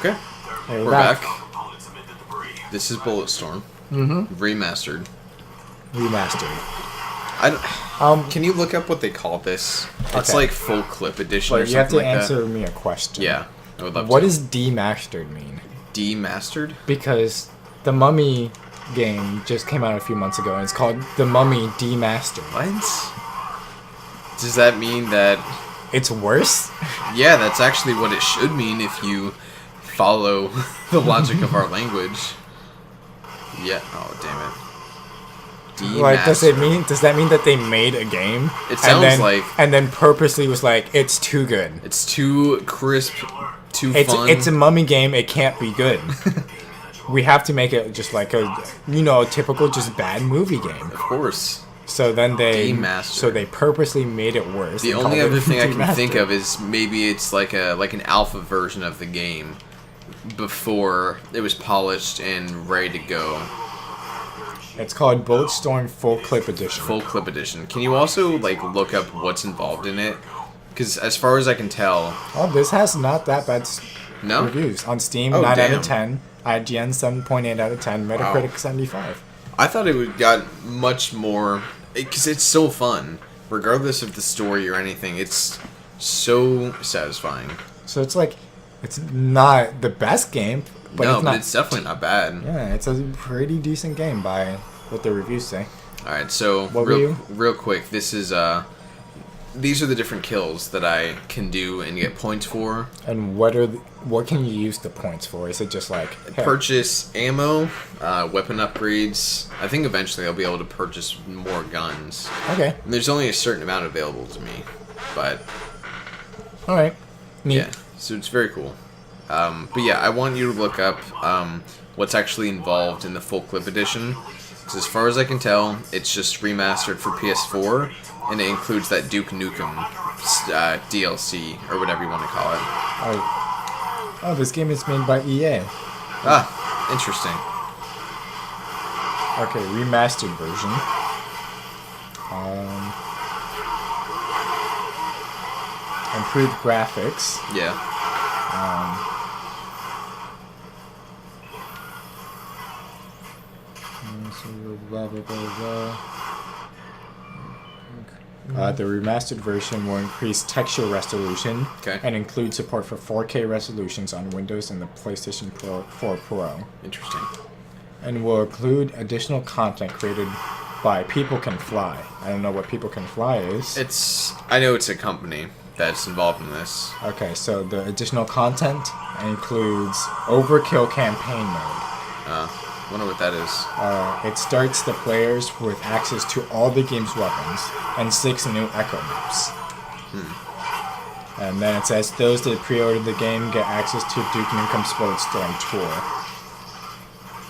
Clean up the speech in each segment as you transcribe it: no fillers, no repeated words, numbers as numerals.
Okay. Hey, We're back. This is Bulletstorm. Remastered. Can you look up what they call this? It's Okay. like full clip edition or But you have something to like answer that. me a question. Yeah, I would love What to. does demastered mean? Demastered? Because the Mummy game just came out a few months ago, and it's called The Mummy Demastered. What? Does that mean that... It's worse? Yeah, that's actually what it should mean if you follow the logic of our language. Yeah. Oh, damn it. Demastered. Like, does that mean that they made a game? It sounds like... And then purposely was like, it's too good. It's too crisp, too fun. It's a Mummy game, it can't be good. We have to make it just like a, typical just bad movie game. Of course. So then they Demastered. So they purposely made it worse. The only other thing I can think of is maybe it's like an alpha version of the game before it was polished and ready to go. It's called Bulletstorm Full Clip Edition. Full Clip Edition. Can you also look up what's involved in it? Because as far as I can tell, this has not that bad reviews on Steam. 9 out damn. of 10, IGN 7.8 out of 10, Metacritic 75. I thought it would got much more, because it's so fun. Regardless of the story or anything, it's so satisfying. So it's not the best game, but it's definitely not bad. Yeah, it's a pretty decent game by what the reviews say. All right, so real quick, this is these are the different kills that I can do and get points for. And what can you use the points for? Is it just like purchase ammo, weapon upgrades? I think eventually I'll be able to purchase more guns. Okay. And there's only a certain amount available to me, but all right. Neat. Yeah, so it's very cool. But yeah, I want you to look up what's actually involved in the full clip edition. So as far as I can tell, it's just remastered for PS4, and it includes that Duke Nukem DLC, or whatever you want to call it. Oh, this game is made by EA. Ah, interesting. Okay, remastered version. Improved graphics. Yeah. Blah, blah, blah, blah. The remastered version will increase texture resolution and include support for 4K resolutions on Windows and the PlayStation 4 Pro. Interesting. And will include additional content created by People Can Fly. I don't know what People Can Fly is. I know it's a company that's involved in this. Okay, so the additional content includes Overkill Campaign Mode. Wonder what that is. It starts the players with access to all the game's weapons and 6 new echo maps. And then it says those that pre-order the game get access to Duke Nukem's Bulletstorm Tour,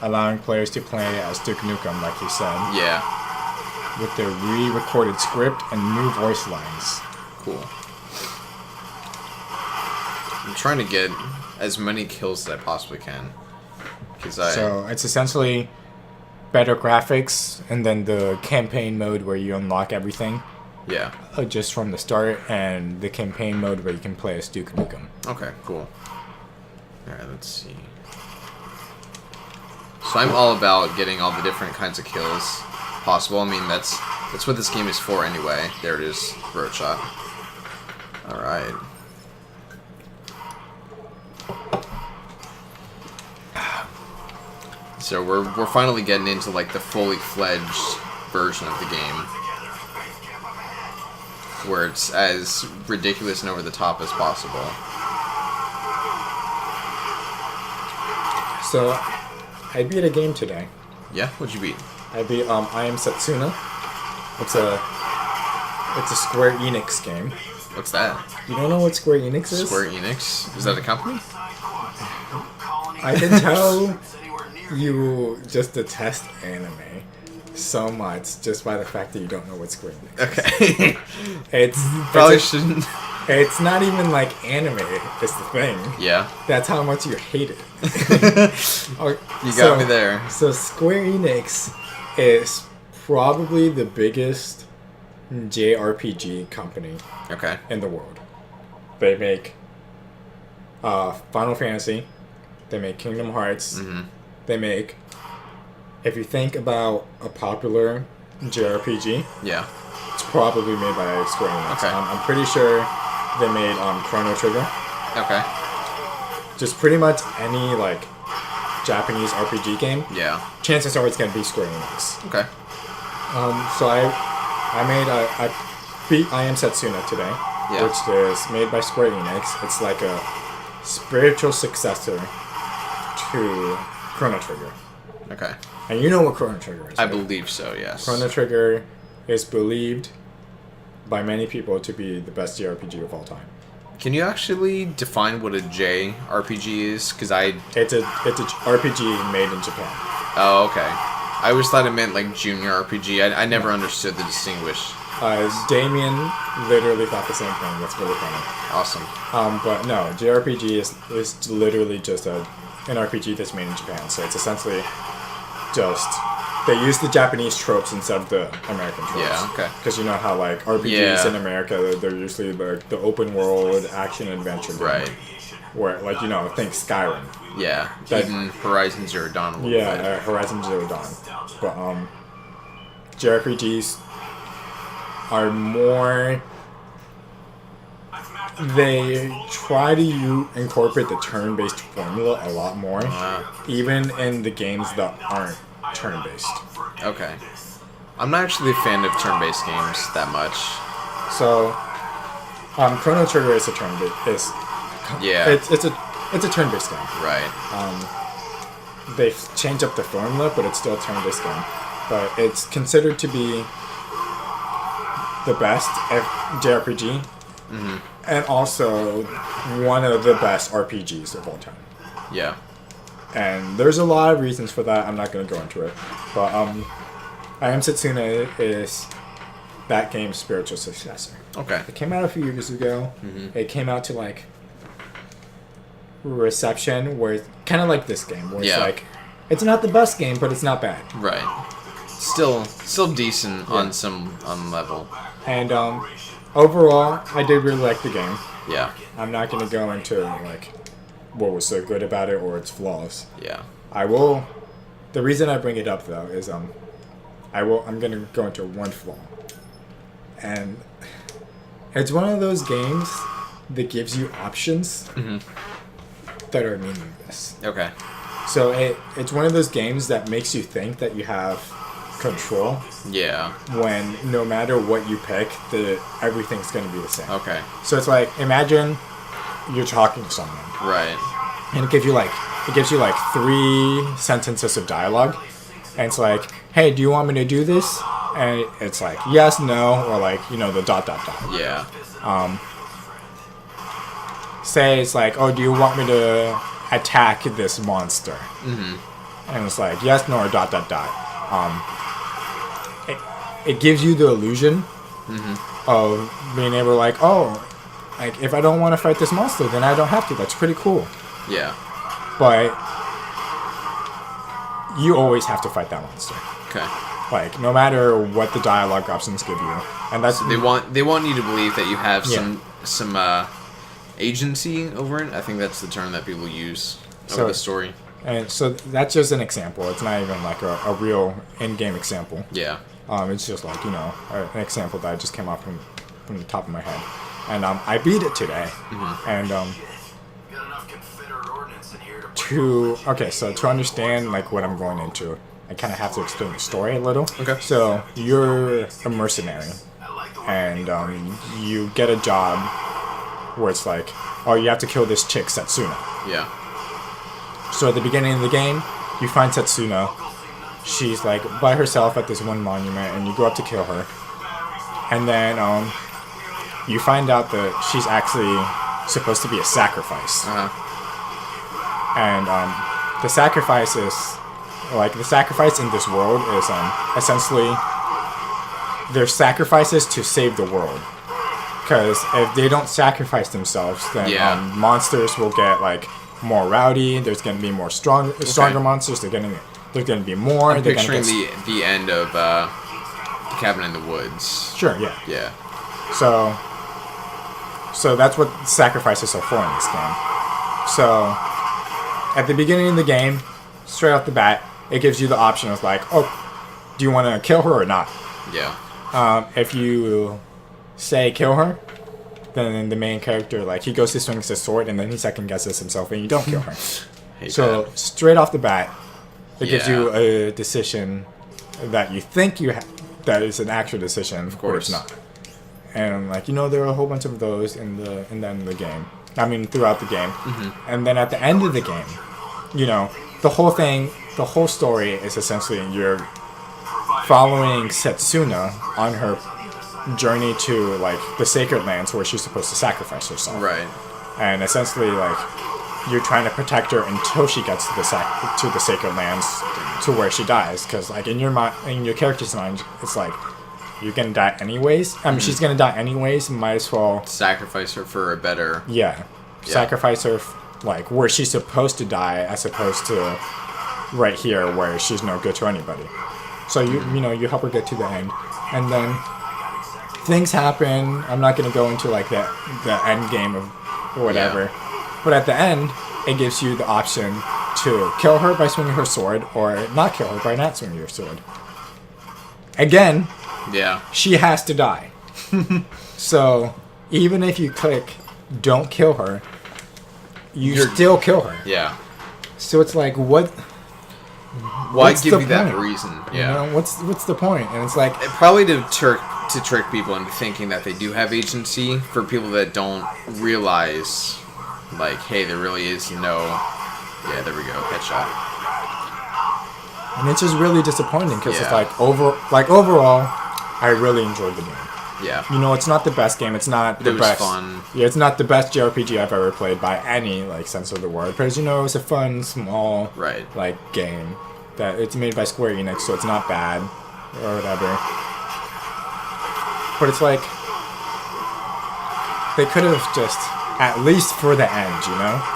allowing players to play as Duke Nukem, like you said. Yeah. With their re-recorded script and new voice lines. Cool. I'm trying to get as many kills as I possibly can. So it's essentially better graphics, and then the campaign mode where you unlock everything. Yeah. Just from the start, and the campaign mode where you can play as Duke Nukem. Okay, cool. Alright, let's see. So I'm all about getting all the different kinds of kills possible. I mean, that's what this game is for anyway. There it is, throat shot. Alright. So we're finally getting into the fully fledged version of the game, where it's as ridiculous and over the top as possible. So I beat a game today. Yeah, what'd you beat? I beat I Am Setsuna. It's a Square Enix game. What's that? You don't know what Square Enix is? Square Enix? Is that a company? I can tell you just detest anime so much just by the fact that you don't know what Square Enix is. Okay. It's probably shouldn't. It's not even like anime, is the thing. Yeah. That's how much you hate it. You got me there. So Square Enix is probably the biggest JRPG company in the world. They make Final Fantasy, They make Kingdom Hearts. Mm-hmm. They make... If you think about a popular JRPG, Yeah. it's probably made by Square Enix. Okay. I'm pretty sure they made Chrono Trigger. Okay. Just pretty much any, like, Japanese RPG game. Yeah. Chances are it's going to be Square Enix. Okay. So I beat I Am Setsuna today, which is made by Square Enix. It's like a spiritual successor to Chrono Trigger. Okay. And you know what Chrono Trigger is, I right? believe so, yes. Chrono Trigger is believed by many people to be the best JRPG of all time. Can you actually define what a JRPG is? Because It's a RPG made in Japan. Oh, okay. I always thought it meant, like, junior RPG. I never understood the distinguish. Damien literally thought the same thing. That's really funny. Awesome. But no, JRPG is literally just an RPG that's made in Japan. So it's essentially just... They use the Japanese tropes instead of the American tropes. Yeah, okay. Because you know how, like, RPGs in America, they're usually, like, the open world action-adventure game. Right. Where, like, you know, think Skyrim. Yeah, even Horizon Zero Dawn a little bit. Horizon Zero Dawn. But, JRPGs are more... They try to incorporate the turn-based formula a lot more, even in the games that aren't turn-based. Okay. I'm not actually a fan of turn-based games that much. So, Chrono Trigger is a turn-based. It's a turn-based game. Right. They've changed up the formula, but it's still a turn-based game. But it's considered to be the best JRPG, and also one of the best RPGs of all time. Yeah. And there's a lot of reasons for that. I'm not going to go into it. But I Am Setsuna is that game's spiritual successor. Okay. It came out a few years ago. It came out to, like, reception where it's kind of like this game, where it's like, it's not the best game, but it's not bad. Right. Still decent on some level. And overall, I did really like the game. Yeah. I'm not going to go into, like, what was so good about it or its flaws. Yeah. I will. The reason I bring it up, though, is I'm going to go into one flaw. And it's one of those games that gives you options that are meaningless. Okay. So it's one of those games that makes you think that you have control. Yeah. When no matter what you pick, everything's going to be the same. Okay. So it's like, imagine you're talking to someone. Right. And it gives you like 3 sentences of dialogue. And it's like, hey, do you want me to do this? And it's like, yes, no, or like, you know, the ... Yeah. Say it's like, oh, do you want me to attack this monster? And it's like, yes, no, or ... It gives you the illusion of being able to, like, oh, like, if I don't want to fight this monster, then I don't have to. That's pretty cool. Yeah. But you always have to fight that monster. Okay. Like, no matter what the dialogue options give you. And that's... So they want you to believe that you have some agency over it. I think that's the term that people use over the story. And so that's just an example. It's not even like a real in-game example. Yeah. It's just like, you know, an example that I just came up from the top of my head. And I beat it today. And to understand like what I'm going into, I kind of have to explain the story a little. Okay. So you're a mercenary, and you get a job where it's like, oh, you have to kill this chick Setsuna. Yeah. So at the beginning of the game, you find Setsuna. She's like by herself at this one monument, and you go up to kill her. And then you find out that she's actually supposed to be a sacrifice. And the sacrifice is, like, the sacrifice in this world is essentially they're sacrifices to save the world. Because if they don't sacrifice themselves, then monsters will get, like, more rowdy. There's going to be more stronger monsters. There's going to be more. I'm picturing the end of the Cabin in the Woods. Sure, yeah. Yeah. So that's what sacrifices are for in this game. So at the beginning of the game, straight off the bat, it gives you the option of like, oh, do you want to kill her or not? Yeah. If you say kill her, then the main character, like, he goes to swing his sword and then he second guesses himself and you don't kill her. So straight off the bat, it gives you a decision that you think that is an actual decision, of course not. And like, there are a whole bunch of those in the game. I mean, throughout the game. Mm-hmm. And then at the end of the game, the whole story is essentially you're following Setsuna on her journey to like the sacred lands where she's supposed to sacrifice herself. Right. And essentially, like, you're trying to protect her until she gets to the sacred lands, to where she dies. Because like in your character's mind, it's like you're gonna die anyways. I mean, she's gonna die anyways. Might as well sacrifice her for a better. Yeah. Sacrifice her like where she's supposed to die, as opposed to right here where she's no good to anybody. So you help her get to the end, and then things happen. I'm not gonna go into like the end game of whatever. Yeah. But at the end, it gives you the option to kill her by swinging her sword, or not kill her by not swinging your sword. Again, she has to die. So even if you click don't kill her, you're still kill her. Yeah. So it's like, what? Why give you that reason? Yeah. What's the point? And it's like probably to trick people into thinking that they do have agency. For people that don't realize, like, hey, there really is no. Yeah, there we go, headshot. And it's just really disappointing because it's like overall, I really enjoyed the game. Yeah. It's not the best game. It's not the best. It was fun. Yeah, it's not the best JRPG I've ever played by any sense of the word. Because it's a fun, small, game that it's made by Square Enix, so it's not bad or whatever. But it's like they could have just, at least for the end,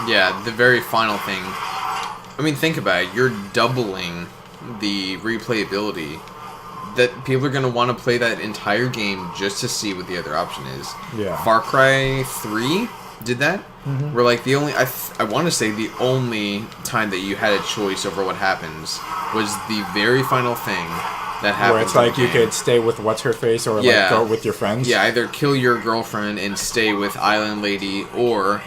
Yeah, the very final thing. I mean, think about it. You're doubling the replayability. That people are going to want to play that entire game just to see what the other option is. Yeah. Far Cry 3 did that. Mm-hmm. Where, like, the only... I want to say the only time that you had a choice over what happens was the very final thing that happened. Where it's like you could stay with What's-Her-Face or, like, go with your friends. Yeah, either kill your girlfriend and stay with Island Lady, or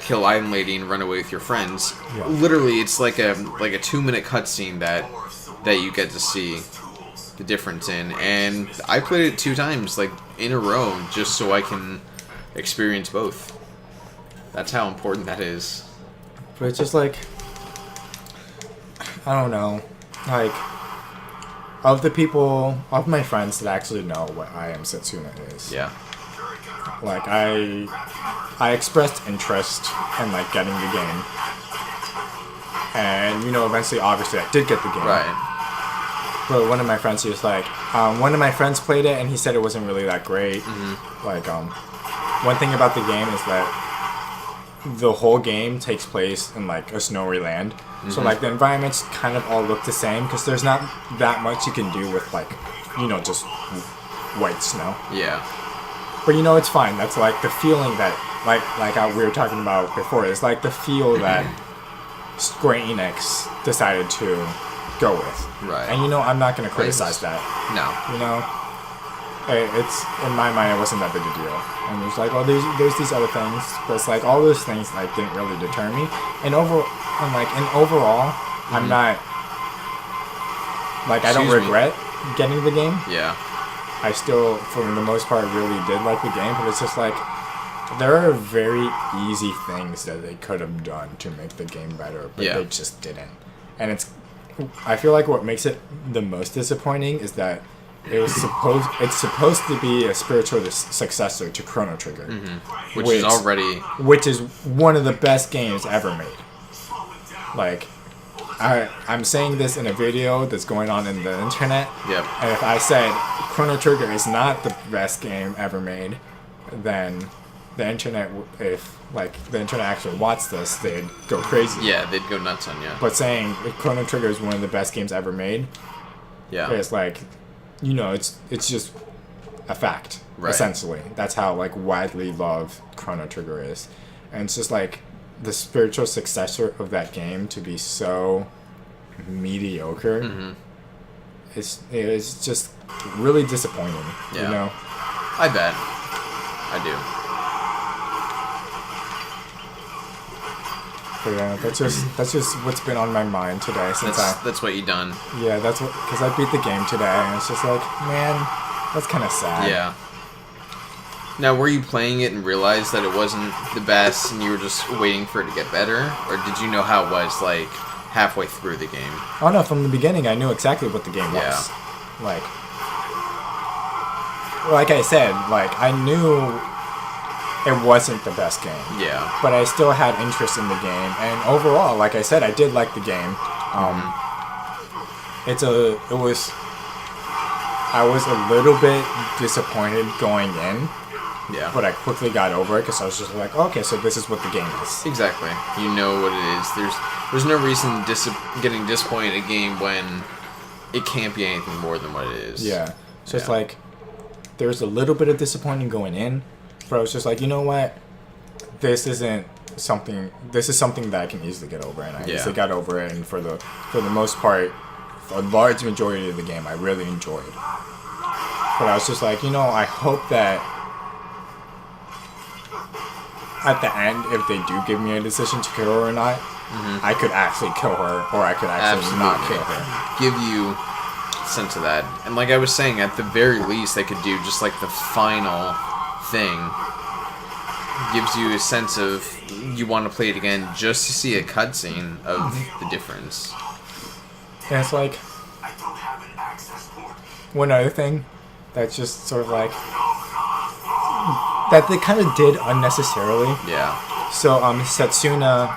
kill Island Lady and run away with your friends. Yeah. Literally, it's like a 2-minute cutscene that you get to see the difference in, and I played it 2 times, like, in a row, just so I can experience both. That's how important that is. But it's just like, I don't know, like, of my friends that actually know what I Am Setsuna is. Yeah. Like, I expressed interest in, like, getting the game. And, eventually, obviously, I did get the game. Right. But one of my friends, he was like, one of my friends played it, and he said it wasn't really that great. Mm-hmm. Like, one thing about the game is that the whole game takes place in, like, a snowy land. Mm-hmm. So, like, the environments kind of all look the same, because there's not that much you can do with, like, just white snow. Yeah. But, it's fine. That's, like, the feeling that, like we were talking about before, is, like, the feel that Square Enix decided to go with. Right. And I'm not going to criticize that. No. It's, in my mind, it wasn't that big a deal. And there's like, there's these other things, but it's like all those things like didn't really deter me. And overall, I'm not like, I don't regret getting the game. Yeah. I still, for the most part, really did like the game, but it's just like there are very easy things that they could have done to make the game better, but they just didn't. And I feel like what makes it the most disappointing is that it's supposed to be a spiritual successor to Chrono Trigger, which is one of the best games ever made. Like, I'm saying this in a video that's going on in the internet. Yep. And if I said Chrono Trigger is not the best game ever made, then the internet, if the internet actually watched this, they'd go crazy. Yeah, they'd go nuts on you. But saying Chrono Trigger is one of the best games ever made, it's like, it's just a fact. Right. Essentially, that's how widely loved Chrono Trigger is, and it's just like the spiritual successor of that game to be so mediocre, it's just really disappointing. Yeah. You know? I bet. I do. But yeah, that's just what's been on my mind today since That's what you done. Yeah, that's what, because I beat the game today, and it's just like, man, that's kind of sad. Yeah. Now, were you playing it and realized that it wasn't the best, and you were just waiting for it to get better, or did you know how it was like halfway through the game? Oh no, from the beginning I knew exactly what the game was. Yeah. Like I said, like I knew it wasn't the best game. Yeah. But I still had interest in the game, and overall, like I said, I did like the game. I was a little bit disappointed going in. Yeah. But I quickly got over it because I was just like, okay, so this is what the game is. Exactly. You know what it is. There's no reason getting disappointed in a game when it can't be anything more than what it is. Yeah. So it's like, there was a little bit of disappointing going in, but I was just like, you know what? This is something that I can easily get over, and I easily got over it, and for the most part, for a large majority of the game, I really enjoyed. But I was just like, I hope that at the end, if they do give me a decision to kill her or not, I could actually kill her, or I could actually not kill her. Give you a sense of that. And like I was saying, at the very least, they could do just like the final thing. Gives you a sense of you want to play it again just to see a cutscene of the difference. And it's like, one other thing that's just sort of like, that they kind of did unnecessarily. Yeah. So, Setsuna,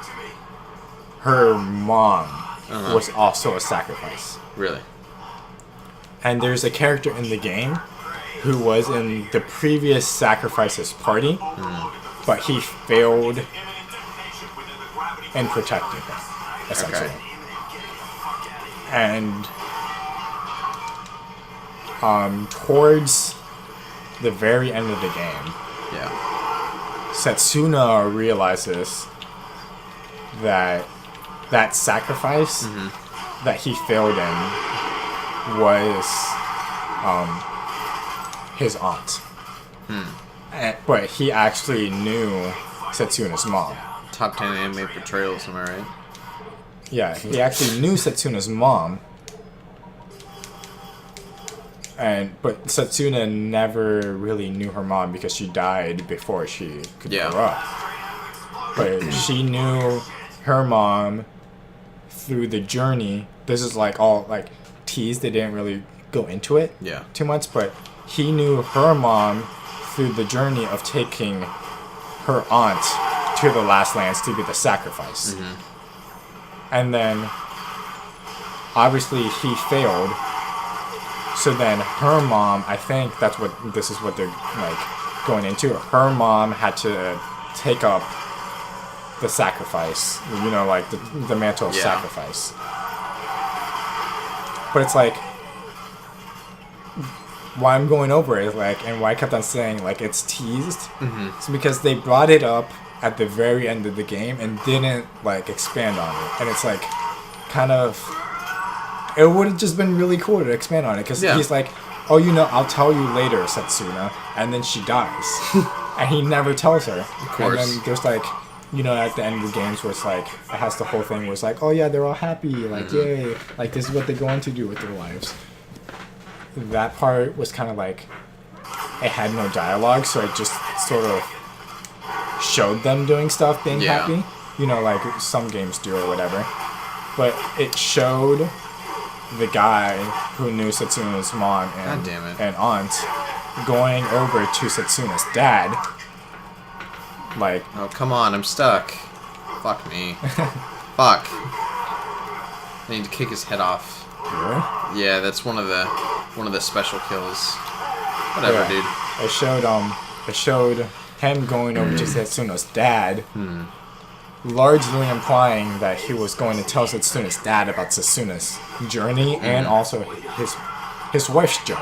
her mom, was also a sacrifice. Really? And there's a character in the game who was in the previous sacrifices party, but he failed in protecting her, essentially. Okay. And towards the very end of the game, Setsuna realizes that sacrifice that he failed in was his aunt. But he actually knew Setsuna's mom. Top 10 anime portrayals, am I right? Yeah, he actually knew Setsuna's mom. But Setsuna never really knew her mom because she died before she could grow up. But she knew her mom through the journey. This is like all like teased. They didn't really go into it too much, but he knew her mom through the journey of taking her aunt to the last lands to be the sacrifice. And then obviously he failed. So then her mom, I think this is what they're like going into. Her mom had to take up the sacrifice, like the mantle of sacrifice. But it's like, why I'm going over it is like, and why I kept on saying like it's teased, it's because they brought it up at the very end of the game and didn't like expand on it, and it's like kind of. It would have just been really cool to expand on it, because he's like, oh, I'll tell you later, Setsuna, and then she dies. And he never tells her. Of course. And then there's like, at the end of the games where it's like, it has the whole thing where it's like, oh yeah, they're all happy, like, yay, like this is what they're going to do with their lives. That part was kind of like, it had no dialogue, so it just sort of showed them doing stuff, being happy. Like some games do or whatever. But it showed the guy who knew Setsuna's mom and aunt going over to Setsuna's dad. Like, oh come on, I'm stuck. Fuck me. Fuck. I need to kick his head off. Really? Yeah, that's one of the special kills. Whatever, dude. It showed him going over to Setsuna's dad. Largely implying that he was going to tell Setsuna's dad about Setsuna's journey and also his wife's journey.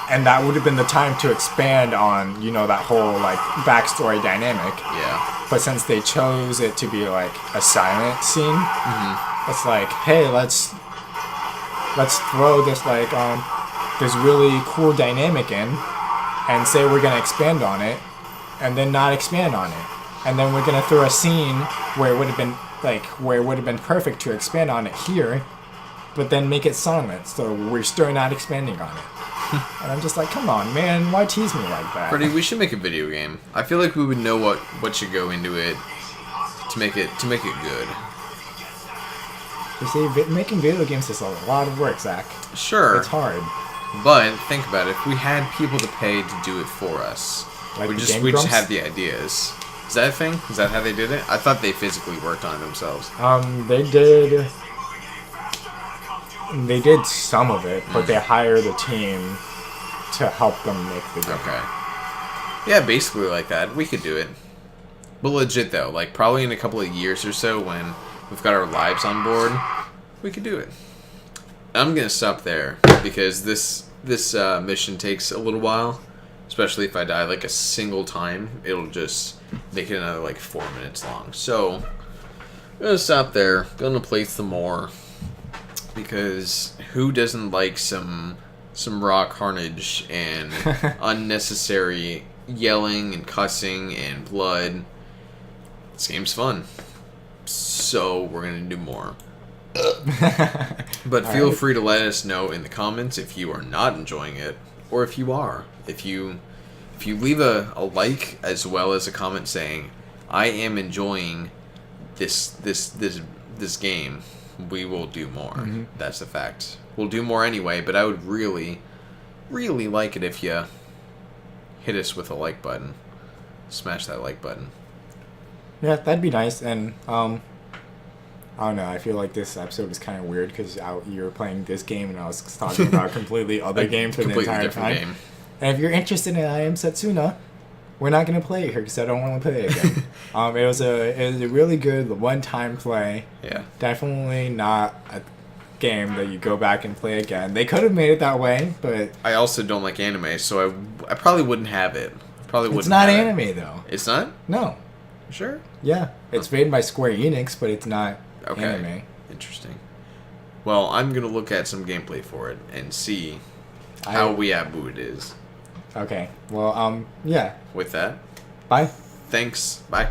And that would have been the time to expand on, that whole, like, backstory dynamic. Yeah. But since they chose it to be, like, a silent scene, it's like, hey, let's throw this, like, this really cool dynamic in and say we're going to expand on it and then not expand on it. And then we're going to throw a scene where it would have been perfect to expand on it here, but then make it silent, so we're still not expanding on it. And I'm just like, come on, man, why tease me like that? Freddie, we should make a video game. I feel like we would know what should go into it to make it good. You see, making video games is a lot of work, Zach. Sure. It's hard. But think about it. If we had people to pay to do it for us, Like we the just Game Grumps? have the ideas. Is that a thing? Is that how they did it? I thought they physically worked on it themselves. They did some of it, but they hired a team to help them make the game. Okay. Yeah, basically like that. We could do it. But legit though, like probably in a couple of years or so when we've got our lives on board, we could do it. I'm gonna stop there because this mission takes a little while, especially if I die like a single time. It'll just make it another like 4 minutes long. So I'm gonna stop there. Gonna play some more because who doesn't like some raw carnage and unnecessary yelling and cussing and blood? This game's fun. So we're gonna do more. But feel free to let us know in the comments if you are not enjoying it, or if you are. If you leave a like as well as a comment saying, I am enjoying this game, we will do more. Mm-hmm. That's a fact. We'll do more anyway, but I would really, really like it if you hit us with a like button. Smash that like button. Yeah, that'd be nice. And I don't know. I feel like this episode is kind of weird because you were playing this game and I was talking about a completely other game for the entire time. Game. And if you're interested in I Am Setsuna, we're not gonna play it here because I don't want to play it again. It was a really good one-time play. Yeah. Definitely not a game that you go back and play again. They could have made it that way, but I also don't like anime, so I probably wouldn't have it. Probably wouldn't. It's not have anime it. though. It's not? No. Sure. Yeah, it's made by Square Enix, but it's not anime. Interesting. Well, I'm gonna look at some gameplay for it and see how weeaboo it is. Okay. Well, yeah. With that, Bye. thanks. Bye.